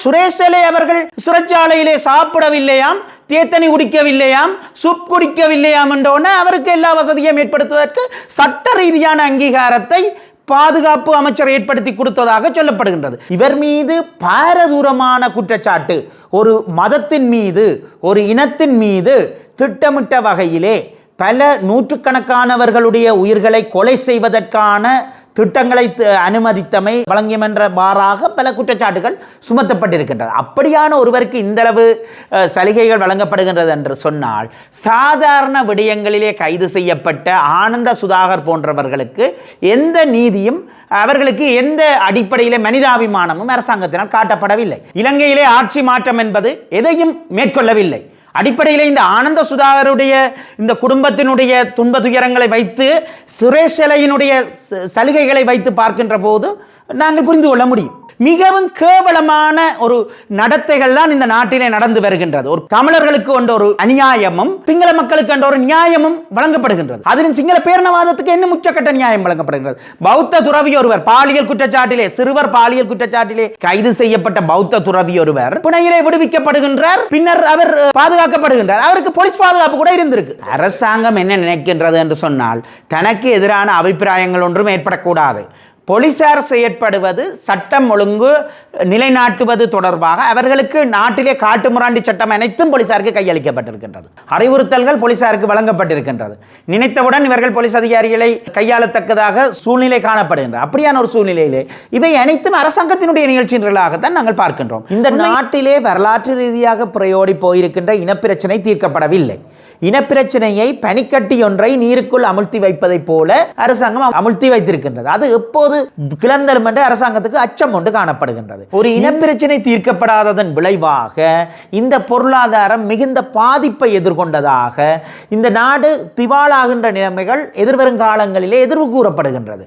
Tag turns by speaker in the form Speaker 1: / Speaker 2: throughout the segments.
Speaker 1: சுரேஷலை அவர்கள் சிறைச்சாலையிலே சாப்பிடவில்லையாம், தேத்தனி குடிக்கவில்லையாம், சூப் குடிக்கவில்லையாம் என்றோன்னு அவருக்கு எல்லா வசதியும் ஏற்படுத்துவதற்கு சட்ட ரீதியான அங்கீகாரத்தை பாதுகாப்பு அமைச்சர் ஏற்படுத்தி கொடுத்ததாக சொல்லப்படுகின்றது. இவர் மீது பாரதூரமான குற்றச்சாட்டு, ஒரு மதத்தின் மீது, ஒரு இனத்தின் மீது திட்டமிட்ட வகையிலே பல நூற்றுக்கணக்கானவர்களுடைய உயிர்களை கொலை செய்வதற்கான திட்டங்களை அனுமதித்தமை வழங்கியம் என்ற வாராக பல குற்றச்சாட்டுகள் சுமத்தப்பட்டிருக்கின்றது. அப்படியான ஒருவருக்கு இந்தளவு சலுகைகள் வழங்கப்படுகின்றது என்று சொன்னால், சாதாரண விடயங்களிலே கைது செய்யப்பட்ட ஆனந்த சுதாகர் போன்றவர்களுக்கு எந்த நீதியும், அவர்களுக்கு எந்த அடிப்படையிலே மனிதாபிமானமும் அரசாங்கத்தினால் காட்டப்படவில்லை. இலங்கையிலே ஆட்சி மாற்றம் என்பது எதையும் மேற்கொள்ளவில்லை. அடிப்படையில் இந்த ஆனந்த சுதாகருடைய இந்த குடும்பத்தினுடைய துன்ப துயரங்களை வைத்து, சுரேஷலையினுடைய சலுகைகளை வைத்து பார்க்கின்ற போது நாங்கள் புரிந்து கொள்ள முடியும். மிகவும் கேவலமான ஒரு நடத்தைகள் தான் இந்த நாட்டிலே நடந்து வருகின்றது. ஒரு தமிழர்களுக்கு கொண்ட ஒரு அநியாயமும் சிங்கள மக்களுக்கு கொண்ட ஒரு நியாயமும் வழங்கப்படுகின்றது. அதிலும் சிங்கள பேரினவாதத்துக்கு என்ன உச்சக்கட்ட நியாயம் வழங்கப்படுகின்றது. பௌத்த துறவி ஒருவர் பாலியல் குற்றச்சாட்டிலே, சிறுவர் பாலியல் குற்றச்சாட்டிலே கைது செய்யப்பட்ட பௌத்த துறவி ஒருவர் பிணையிலே விடுவிக்கப்படுகின்றார். பின்னர் அவர் பாதுகாக்கப்படுகின்றார். அவருக்கு போலீஸ் பாதுகாப்பு கூட இருந்திருக்கு. அரசாங்கம் என்ன நினைக்கின்றது என்று சொன்னால், தனக்கு எதிரான அபிப்பிராயங்கள் ஒன்றும் ஏற்படக்கூடாது. போலீசார் செயற்படுவது, சட்டம் ஒழுங்கு நிலைநாட்டுவது தொடர்பாக அவர்களுக்கு நாட்டிலே காட்டுமிராண்டி சட்டம் அனைத்தும் போலீசாருக்கு கையளிக்கப்பட்டிருக்கின்றது. அறிவுறுத்தல்கள் போலீசாருக்கு வழங்கப்பட்டிருக்கின்றது. நினைத்தவுடன் இவர்கள் போலீஸ் அதிகாரிகளை கையாளத்தக்கதாக சூழ்நிலை காணப்படுகின்றது. அப்படியான ஒரு சூழ்நிலையிலே இவை அனைத்தும் அரசாங்கத்தினுடைய நிகழ்ச்சிகளாகத்தான் நாங்கள் பார்க்கின்றோம். இந்த நாட்டிலே வரலாற்று ரீதியாக பிரயோடி போயிருக்கின்ற இனப்பிரச்சனை தீர்க்கப்படவில்லை. இனப்பிரச்சனையை பனிக்கட்டி ஒன்றை நீருக்குள் அமுழ்த்தி வைப்பதை போல அரசாங்கம் அமுழ்த்தி வைத்திருக்கின்றது. அது எப்போது கிளர்ந்தலும் என்று அரசாங்கத்துக்கு அச்சம் ஒன்று காணப்படுகின்றது. ஒரு இனப்பிரச்சனை தீர்க்கப்படாததன் விளைவாக இந்த பொருளாதாரம் மிகுந்த பாதிப்பை எதிர்கொண்டதாக இந்த நாடு திவாலாகின்ற நிலைமைகள் எதிர்வரும் காலங்களிலே எதிர்வு கூறப்படுகின்றது.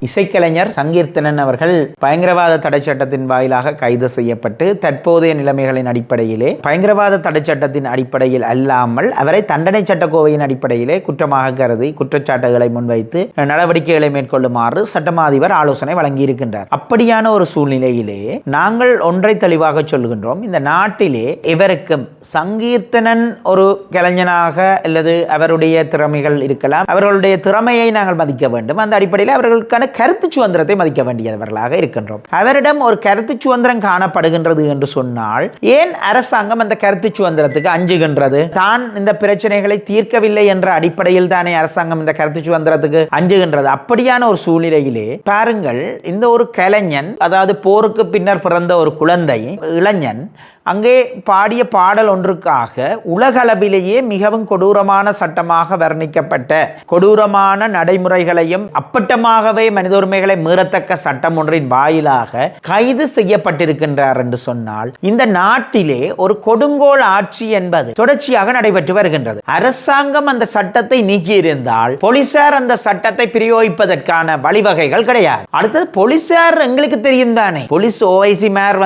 Speaker 1: இசைக்கலைஞர் சங்கீர்த்தனன் அவர்கள் பயங்கரவாத தடை சட்டத்தின் வாயிலாக கைது செய்யப்பட்டு தற்போதைய நிலைமைகளின் அடிப்படையிலே பயங்கரவாத தடை சட்டத்தின் அடிப்படையில் அல்லாமல் அவரை தண்டனை சட்டக்கோவையின் அடிப்படையிலே குற்றமாக கருதி குற்றச்சாட்டுகளை முன்வைத்து நடவடிக்கைகளை மேற்கொள்ளுமாறு சட்டமா அதிபர் ஆலோசனை வழங்கியிருக்கின்றார். அப்படியான ஒரு சூழ்நிலையிலே நாங்கள் ஒன்றை தெளிவாக சொல்கின்றோம். இந்த நாட்டிலே இவருக்கும் சங்கீர்த்தனன் ஒரு கலைஞனாக அல்லது அவருடைய திறமைகள் இருக்கலாம், அவர்களுடைய திறமையை நாங்கள் மதிக்க வேண்டும். அந்த அடிப்படையில் அவர்களுக்கான கருத்து சுதந்திரத்தை மதிக்க வேண்டியவர்களாக இருக்கின்றோம். அவரிடம் ஒரு கருத்து சுதந்திரம் காணப்படுகின்றது என்று சொன்னால், ஏன் அரசாங்கம் அந்த கருத்து சுதந்திரத்துக்கு அஞ்சுகின்றது? தான் இந்த பிரச்சனைகளை தீர்க்கவில்லை என்ற அடிப்படையில் தானே அரசாங்கம் இந்த கருத்து சுதந்திரத்துக்கு அஞ்சுகின்றது. அப்படியான ஒரு சூழ்நிலையிலே பாருங்கள், இந்த ஒரு கலைஞன், அதாவது போருக்கு பின்னர் பிறந்த ஒரு குழந்தை இளைஞன் அங்கே பாடிய பாடல் ஒன்றுக்காக உலகளவிலேயே மிகவும் கொடூரமான சட்டமாக வர்ணிக்கப்பட்ட கொடூரமான நடைமுறைகளையும் அப்பட்டமாகவே மனித உரிமைகளை மீறத்தக்க சட்டம் ஒன்றின் வாயிலாக கைது செய்யப்பட்டிருக்கின்றார் என்று சொன்னால், இந்த நாட்டிலே ஒரு கொடுங்கோல் ஆட்சி என்பது தொடர்ச்சியாக நடைபெற்று வருகின்றது. அரசாங்கம் அந்த சட்டத்தை நீக்கியிருந்தால் போலீசார் அந்த சட்டத்தை பிரயோகிப்பதற்கான வழிவகைகள் கிடையாது. அடுத்தது போலீசார் எங்களுக்கு தெரியும் தானே, போலீஸ் ஓஐசி மேர்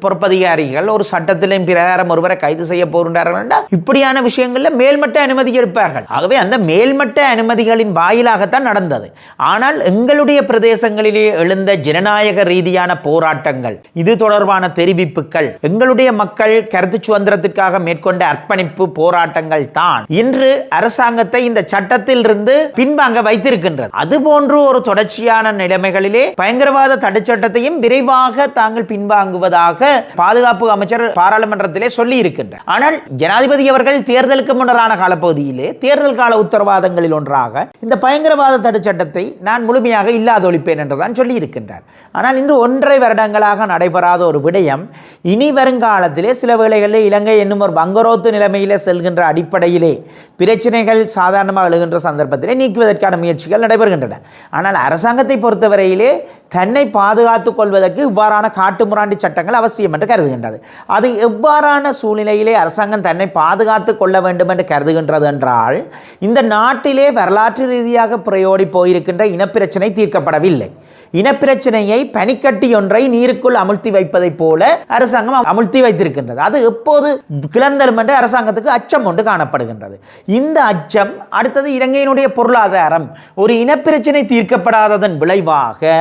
Speaker 1: பொறுப்பதிகாரிகள் ஒரு சட்டத்திலும் பிரகாரம் ஒருவரை கைது செய்ய போகின்றார்கள் என்றால் இப்படியான விஷயங்களில் மேல்மட்ட அனுமதி எடுப்பார்கள். ஆகவே அந்த மேல்மட்ட அனுமதிகளின் வாயிலாகத்தான் நடந்தது. ஆனால் எங்களுடைய பிரதேசங்களிலே எழுந்த ஜனநாயக ரீதியான போராட்டங்கள், இது தொடர்பான தெரிவிப்புகள், எங்களுடைய மக்கள் கருத்து சுதந்திரத்திற்காக மேற்கொண்ட அர்ப்பணிப்பு போராட்டங்கள் தான் இன்று அரசாங்கத்தை இந்த சட்டத்தில் இருந்து பின்வாங்க வைத்திருக்கின்றது. அதுபோன்று ஒரு தொடர்ச்சியான நிலைமைகளிலே பயங்கரவாத தடை சட்டத்தையும் விரைவாக தாங்கள் பின்வாங்குவதாக பாதுகாப்பு அமைச்சர் பாராளுமன்றத்திலே சொல்லி இருக்கின்றார். ஆனால் ஜனாதிபதி அவர்கள் தேர்தலுக்கு முன்னரான காலப்பகுதியிலே தேர்தல் கால உத்தரவாதங்களில் ஒன்றாக இந்த பயங்கரவாத தடை சட்டத்தை நான் முழுமையாக இல்லாதொழிப்பேன் என்றுதான் சொல்லி இருக்கின்றார். ஆனால் இன்று 1.5 வருடங்களாக நடைபெறாத ஒரு விடயம், இனி வருங்காலத்திலே சில வேளைகளில் இலங்கை என்னும் ஒரு வங்கரோத்து நிலைமையிலே செல்கின்ற அடிப்படையிலே பிரச்சனைகள் சாதாரணமாக எழுகின்ற சந்தர்ப்பத்திலே நீக்குவதற்கான முயற்சிகள் நடைபெறுகின்றன. ஆனால் அரசாங்கத்தை பொறுத்தவரையிலே தன்னை பாதுகாத்துக் கொள்வதற்கு இவ்வாறான காட்டுமிராண்டி சட்டங்கள் அவசியம் என்று கருதுகின்றது. அது எவ்வாறான சூழ்நிலையிலே அரசாங்கம் தன்னை பாதுகாத்துக் கொள்ள வேண்டும் என்று கருதுகின்றது என்றால், இந்த நாட்டிலே வரலாற்று ரீதியாக பிரயோடி போயிருக்கின்ற இனப்பிரச்சனை தீர்க்கப்படவில்லை. இனப்பிரச்சனையை பனிக்கட்டி ஒன்றை நீருக்குள் அமுழ்த்தி வைப்பதைப் போல அரசாங்கம் அமுழ்த்தி வைத்திருக்கின்றது. அது எப்போது கிளர்ந்தலும் என்று அரசாங்கத்துக்கு அச்சம் ஒன்று காணப்படுகின்றது. இந்த அச்சம் அடுத்தது இலங்கையினுடைய பொருளாதாரம் ஒரு இனப்பிரச்சனை தீர்க்கப்படாததன் விளைவாக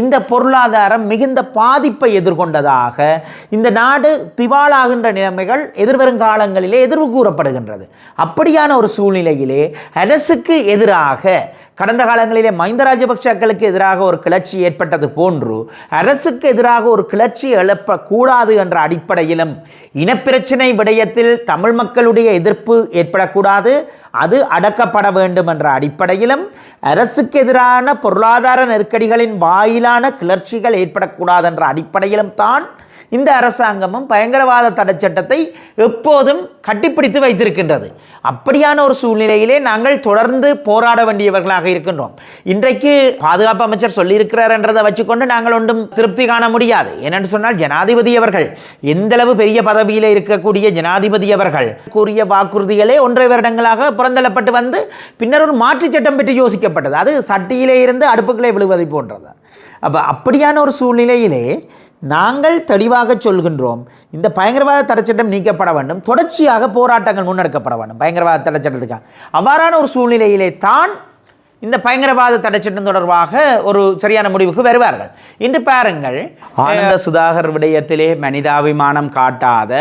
Speaker 1: இந்த பொருளாதாரம் மிகுந்த பாதிப்பை எதிர்கொண்டதாக இந்த நாடு திவாலாகின்ற நிலைமைகள் எதிர்வரும் காலங்களிலே எதிர்வு கூறப்படுகின்றது. அப்படியான ஒரு சூழ்நிலையிலே அரசுக்கு எதிராக கடந்த காலங்களிலே மஹிந்த ராஜபக்சக்களுக்கு எதிராக ஒரு கிளர்ச்சி ஏற்பட்டது போன்று அரசுக்கு எதிராக ஒரு கிளர்ச்சி எழப்பக்கூடாது என்ற அடிப்படையிலும் இனப்பிரச்சனை விடயத்தில் தமிழ் மக்களுடைய எதிர்ப்பு ஏற்படக்கூடாது, அது அடக்கப்பட வேண்டும் என்ற அடிப்படையிலும் அரசுக்கு எதிரான பொருளாதார நெருக்கடிகளின் வாயிலான கிளர்ச்சிகள் ஏற்படக்கூடாது என்ற அடிப்படையிலும் தான் இந்த அரசாங்கமும் பயங்கரவாத தடை சட்டத்தை எப்போதும் கட்டிப்பிடித்து வைத்திருக்கின்றது. அப்படியான ஒரு சூழ்நிலையிலே நாங்கள் தொடர்ந்து போராட வேண்டியவர்களாக இருக்கின்றோம். இன்றைக்கு பாதுகாப்பு அமைச்சர் சொல்லியிருக்கிறார் என்றதை வச்சுக்கொண்டு நாங்கள் ஒன்றும் திருப்தி காண முடியாது. ஏனென்று சொன்னால் ஜனாதிபதி அவர்கள் எந்தளவு பெரிய பதவியில் இருக்கக்கூடிய ஜனாதிபதி அவர்கள் கூறிய வாக்குறுதிகளே 1.5 வருடங்களாக புறந்தள்ளப்பட்டு வந்து பின்னர் ஒரு மாற்றுச் சட்டம் பற்றி யோசிக்கப்பட்டது. அது சட்டியிலே இருந்து அடுப்புகளே விழுவதை போன்றது. அப்படியான ஒரு சூழ்நிலையிலே நாங்கள் தெளிவாக சொல்கின்றோம், இந்த பயங்கரவாத தடைச்சட்டம் நீக்கப்பட வேண்டும், தொடர்ச்சியாக போராட்டங்கள் முன்னெடுக்கப்பட வேண்டும் பயங்கரவாத தடைச்சட்டத்துக்காக. அவ்வாறான ஒரு சூழ்நிலையிலே தான் இந்த பயங்கரவாத தடைச்சட்டம் தொடர்பாக ஒரு சரியான முடிவுக்கு வருவார்கள். இன்று பாருங்கள், ஆனந்த சுதாகர் விடயத்திலே மனிதாபிமானம் காட்டாத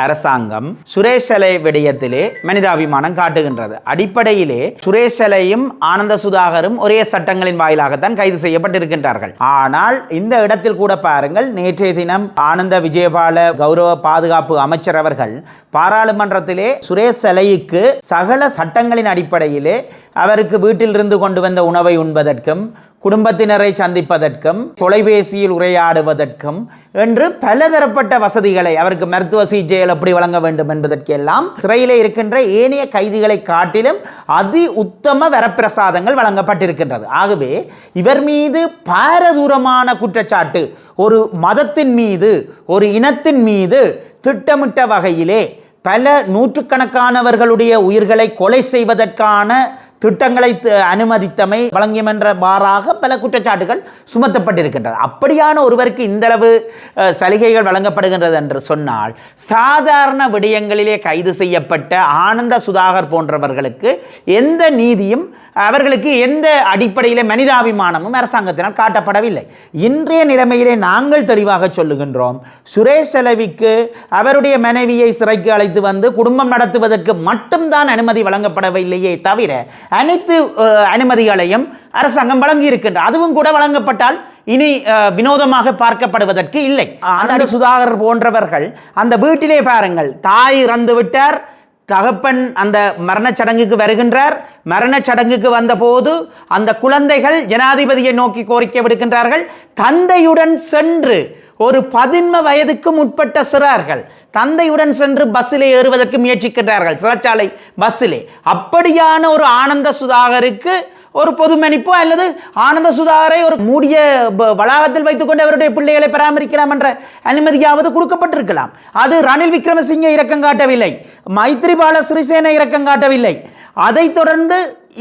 Speaker 1: அரசாங்கம் சுரேஷலை விடயத்திலே மனிதாபிமானம் காட்டுகின்றது. அடிப்படையிலே சுரேஷலையும் ஆனந்த சுதாகரும் ஒரே சட்டங்களின் வாயிலாகத்தான் கைது செய்யப்பட்டிருக்கின்றார்கள். ஆனால் இந்த இடத்தில் கூட பாருங்கள், நேற்றைய தினம் ஆனந்த விஜயபால கௌரவ பாதுகாப்பு அமைச்சர் அவர்கள் பாராளுமன்றத்திலே சுரேஷலைக்கு சகல சட்டங்களின் அடிப்படையிலே அவருக்கு வீட்டில் இருந்து கொண்டு வந்த உணவை உண்பதற்கும் குடும்பத்தினரை சந்திப்பதற்கும் தொலைபேசியில் உரையாடுவதற்கும் என்று பலதரப்பட்ட வசதிகளை அவருக்கு மருத்துவ சிகிச்சைகள் எப்படி வழங்க வேண்டும் என்பதற்கெல்லாம் சிறையிலே இருக்கின்ற ஏனைய கைதிகளை காட்டிலும் அதி உத்தம வரப்பிரசாதங்கள் வழங்கப்பட்டிருக்கின்றது. ஆகவே இவர் மீது பாரதூரமான குற்றச்சாட்டு, ஒரு மதத்தின் மீது ஒரு இனத்தின் மீது திட்டமிட்ட வகையிலே பல நூற்றுக்கணக்கானவர்களுடைய உயிர்களை கொலை செய்வதற்கான திட்டங்களை அனுமதித்தமை வழங்கியம் என்ற வாராக பல குற்றச்சாட்டுகள் சுமத்தப்பட்டிருக்கின்றது. அப்படியான ஒருவருக்கு இந்தளவு சலுகைகள் வழங்கப்படுகின்றது என்று சொன்னால், சாதாரண விடயங்களிலே கைது செய்யப்பட்ட ஆனந்த சுதாகர் போன்றவர்களுக்கு எந்த நீதியும் அவர்களுக்கு எந்த அடிப்படையிலே மனிதாபிமானமும் அரசாங்கத்தினால் காட்டப்படவில்லை. இன்றைய நிலைமையிலே நாங்கள் தெளிவாக சொல்லுகின்றோம், சுரேஷ் செலவிக்கு அவருடைய மனைவியை சிறைக்கு அழைத்து வந்து குடும்பம் நடத்துவதற்கு மட்டும்தான் அனுமதி வழங்கப்படவில்லையே தவிர அனைத்து அனுமதிகளையும் அரசாங்கம் வழங்கி இருக்கின்றது. அதுவும் கூட வழங்கப்பட்டால் இனி வினோதமாக பார்க்கப்படுவதற்கு இல்லை. ஆனந்த சுதாகர் போன்றவர்கள் அந்த வீட்டிலே பாருங்கள், தாய் இறந்து விட்டார், தகப்பன் அந்த மரணச்சடங்குக்கு வருகின்றார். மரணச்சடங்குக்கு வந்தபோது அந்த குழந்தைகள் ஜனாதிபதியை நோக்கி கோரிக்கை விடுக்கின்றார்கள். தந்தையுடன் சென்று ஒரு 11 வயதுக்கும் உட்பட்ட சிறார்கள் தந்தையுடன் சென்று பஸ்ஸிலே ஏறுவதற்கு முயற்சிக்கின்றார்கள், சிறைச்சாலை பஸ்ஸிலே. அப்படியான ஒரு ஆனந்த சுதாகருக்கு ஒரு பொது மன்னிப்போ அல்லது ஆனந்த சுதாகரை ஒரு மூடிய வளாகத்தில் வைத்துக்கொண்டு அவருடைய பிள்ளைகளை பராமரிக்கலாம் என்ற அனுமதியாவது கொடுக்கப்பட்டிருக்கலாம். அது ரணில் விக்ரமசிங்கே இரக்கம் காட்டவில்லை, மைத்ரிபால சிறிசேன இரக்கம் காட்டவில்லை. அதைத் தொடர்ந்து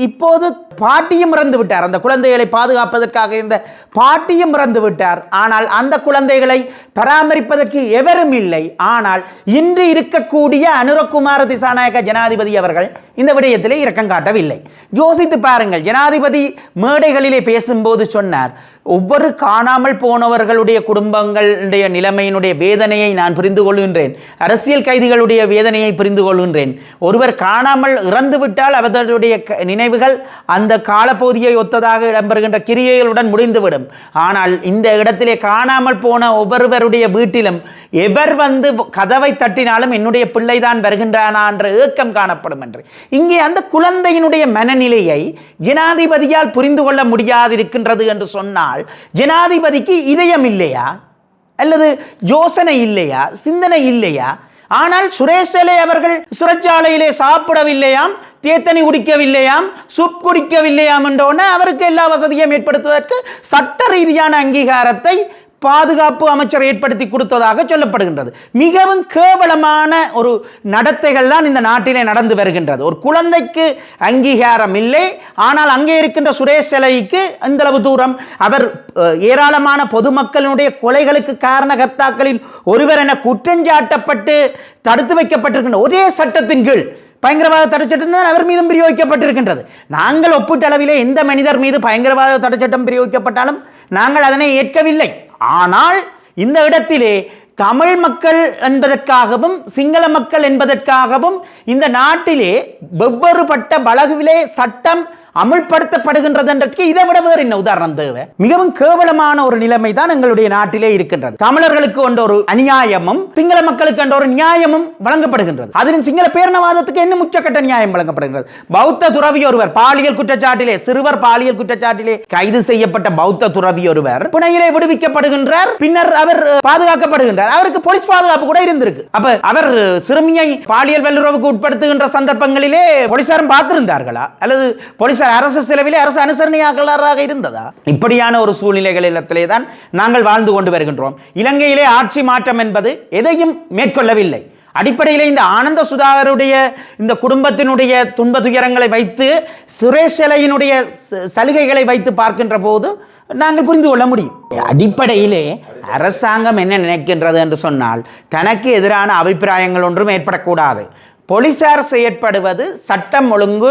Speaker 1: இப்போது பாட்டியும் இறந்து விட்டார். அந்த குழந்தைகளை பாதுகாப்பதற்காக இந்த பாட்டியும் இறந்து விட்டார். ஆனால் அந்த குழந்தைகளை பராமரிப்பதற்கு எவரும் இல்லை. ஆனால் இன்று இருக்கக்கூடிய அனுரகுமார திசாநாயக்க ஜனாதிபதி அவர்கள் இந்த விடயத்திலே இரக்கம் காட்டவில்லை. யோசித்து பாருங்கள், ஜனாதிபதி மேடைகளிலே பேசும்போது சொன்னார், ஒவ்வொரு காணாமல் போனவர்களுடைய குடும்பங்களுடைய நிலைமையினுடைய வேதனையை நான் புரிந்து கொள்கின்றேன், அரசியல் கைதிகளுடைய வேதனையை புரிந்து கொள்கின்றேன். ஒருவர் காணாமல் இறந்து விட்டால் அவர்களுடைய நினைவுகள் அந்த காலப்பகுதியை ஒத்ததாக இடம்பெறுகின்ற கிரியைகளுடன் முடிந்துவிடும். ஆனால் இந்த இடத்திலே காணாமல் போன ஒவ்வொருவருடைய வீட்டிலும் எவர் வந்து கதவை தட்டினாலும் என்னுடைய பிள்ளைதான் வருகின்றானா என்ற ஏக்கம் காணப்படும் என்று. இங்கே அந்த குழந்தையினுடைய மனநிலையை ஜனாதிபதியால் புரிந்து கொள்ள முடியாதிருக்கின்றது என்று சொன்னால், ஜனாதிபதிக்கு இதயம் இல்லையா அல்லது யோசனை இல்லையா, சிந்தனை இல்லையா? ஆனால் சுரேஷலை அவர்கள் சிறைச்சாலையிலே சாப்பிடவில்லையாம், தேத்தனி குடிக்கவில்லையாம், சூப் குடிக்கவில்லையாம் என்றோன்னு அவருக்கு எல்லா வசதியும் ஏற்படுத்துவதற்கு சட்ட ரீதியான அங்கீகாரத்தை பாதுகாப்பு அமைச்சர் ஏற்படுத்தி கொடுத்ததாக சொல்லப்படுகின்றது. மிகவும் கேவலமான ஒரு நடத்தைகள் தான் இந்த நாட்டிலே நடந்து வருகின்றது. ஒரு குழந்தைக்கு அங்கீகாரம் இல்லை, ஆனால் அங்கே இருக்கின்ற சுரேஷ் செலைக்கு இந்த அளவு தூரம் அவர் ஏராளமான பொதுமக்களுடைய கொலைகளுக்கு காரணகர்த்தாக்களில் ஒருவர் என குற்றஞ்சாட்டப்பட்டு தடுத்து வைக்கப்பட்டிருக்கின்ற ஒரே சட்டத்தின் கீழ் பயங்கரவாத தடைச்சட்டம் தான் அவர் மீதும் பிரயோகிக்கப்பட்டிருக்கின்றது. நாங்கள் ஒப்பீட்டளவிலே எந்த மனிதர் மீது பயங்கரவாத தடைச்சட்டம் பிரயோகிக்கப்பட்டாலும் நாங்கள் அதனை ஏற்கவில்லை. ஆனால் இந்த இடத்திலே தமிழ் மக்கள் என்பதற்காகவும் சிங்கள மக்கள் என்பதற்காகவும் இந்த நாட்டிலே வெவ்வேறுபட்ட பலகுவிலே சட்டம் அமுல்படுத்தப்படுகின்றது என்றதுக்கு இதை விட வேறு என்ன உதாரணம் தேவை? மிகவும் கேவலமான ஒரு நிலைமை தான் எங்களுடைய நாட்டிலே இருக்கின்றது. தமிழர்களுக்கு கொண்ட ஒரு அநியாயமும் சிங்கள மக்களுக்கு கொண்ட ஒரு நியாயமும் வழங்கப்படுகின்றது. அதிலும் சிங்கள பேரணவாதத்துக்கு என்ன உச்சக்கட்ட நியாயம் வழங்கப்படுகின்றது. பௌத்த துறவி ஒருவர் பாலியல் குற்றச்சாட்டிலே சிறுவர் பாலியல் குற்றச்சாட்டிலே கைது செய்யப்பட்ட பௌத்த துறவி ஒருவர் புனையிலே விடுவிக்கப்படுகின்றார். பின்னர் அவர் பாதுகாக்கப்படுகின்றார். அவருக்கு போலீஸ் பாதுகாப்பு கூட இருந்திருக்கு. அப்ப அவர் சிறுமியை பாலியல் வல்லுறவுக்கு உட்படுத்துகின்ற சந்தர்ப்பங்களிலே போலீசாரும் பார்த்திருந்தார்களா? அல்லது போலீசார் அரசு செலவிலே அரசு அனுசரணையாளராக இருந்ததா? இப்படியான ஒரு சூழ்நிலைகளிலே தான் நாங்கள் வாழ்ந்து கொண்டு வருகின்றோம். இலங்கையிலே ஆட்சி மாற்றம் என்பது எதையும் மேற்கொள்ளவில்லை. அடிப்படையில் இந்த ஆனந்த சுதாகருடைய இந்த குடும்பத்தினுடைய துன்ப துயரங்களை வைத்து சுரேஷ் செலையினுடைய சலுகைகளை வைத்து பார்க்கின்ற போது நாங்கள் புரிந்து கொள்ள முடியும். அடிப்படையிலே அரசாங்கம் என்ன நினைக்கின்றது என்று சொன்னால், தனக்கு எதிரான அபிப்பிராயங்கள் ஒன்றும் ஏற்படக்கூடாது. போலீசார் செயற்படுவது சட்டம் ஒழுங்கு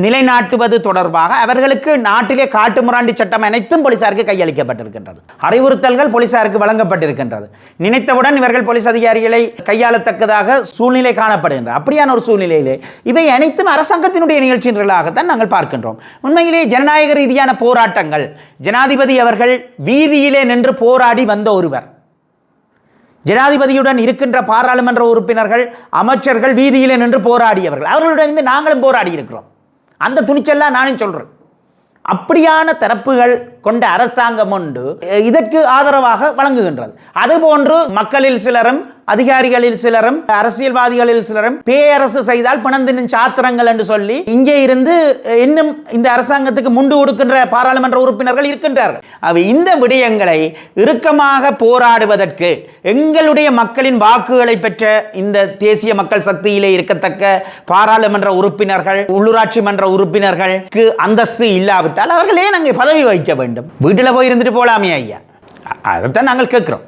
Speaker 1: நிலைநாட்டுவது தொடர்பாக அவர்களுக்கு நாட்டிலே காட்டுமிராண்டி சட்டம் அனைத்தும் போலீசாருக்கு கையளிக்கப்பட்டிருக்கின்றது. அறிவுறுத்தல்கள் போலீசாருக்கு வழங்கப்பட்டிருக்கின்றது. நினைத்தவுடன் இவர்கள் போலீஸ் அதிகாரிகளை கையாளத்தக்கதாக சூழ்நிலை காணப்படுகின்றது. அப்படியான ஒரு சூழ்நிலையிலே இவை அனைத்தும் அரசாங்கத்தினுடைய நிகழ்ச்சிகளாகத்தான் நாங்கள் பார்க்கின்றோம். உண்மையிலே ஜனநாயக ரீதியான போராட்டங்கள், ஜனாதிபதி அவர்கள் வீதியிலே நின்று போராடி வந்த ஒருவர், ஜனாதிபதியுடன் இருக்கின்ற பாராளுமன்ற உறுப்பினர்கள் அமைச்சர்கள் வீதியில் நின்று போராடியவர்கள், அவர்களுடன் நாங்களும் போராடி இருக்கிறோம். அந்த துணிச்செல்லாம் நானும் சொல்றேன். அப்படியான தரப்புகள் கொண்ட அரசாங்கம் உண்டு இதற்கு ஆதரவாக வழங்குகின்றது. அதுபோன்று மக்களில் சிலரும் அதிகாரிகளில் சிலரும் அரசியல்வாதிகளில் சிலரும் பேரரசு செய்தால் பிணந்தின் சாத்திரங்கள் என்று சொல்லி இங்கே இருந்து இன்னும் இந்த அரசாங்கத்துக்கு முண்டு கொடுக்கின்ற பாராளுமன்ற உறுப்பினர்கள் இருக்கின்றார்கள். இந்த விடயங்களை இறுக்கமாக போராடுவதற்கு எங்களுடைய மக்களின் வாக்குகளை பெற்ற இந்த தேசிய மக்கள் சக்தியிலே இருக்கத்தக்க பாராளுமன்ற உறுப்பினர்கள், உள்ளூராட்சி மன்ற உறுப்பினர்களுக்கு அந்தஸ்து இல்லாவிட்டால் அவர்களே நாங்கள் பதவி வகிக்க வேண்டும். வீட்டில் போய் இருந்துட்டு போலாமே ஐயா, அதைத்தான் நாங்கள் கேட்கிறோம்.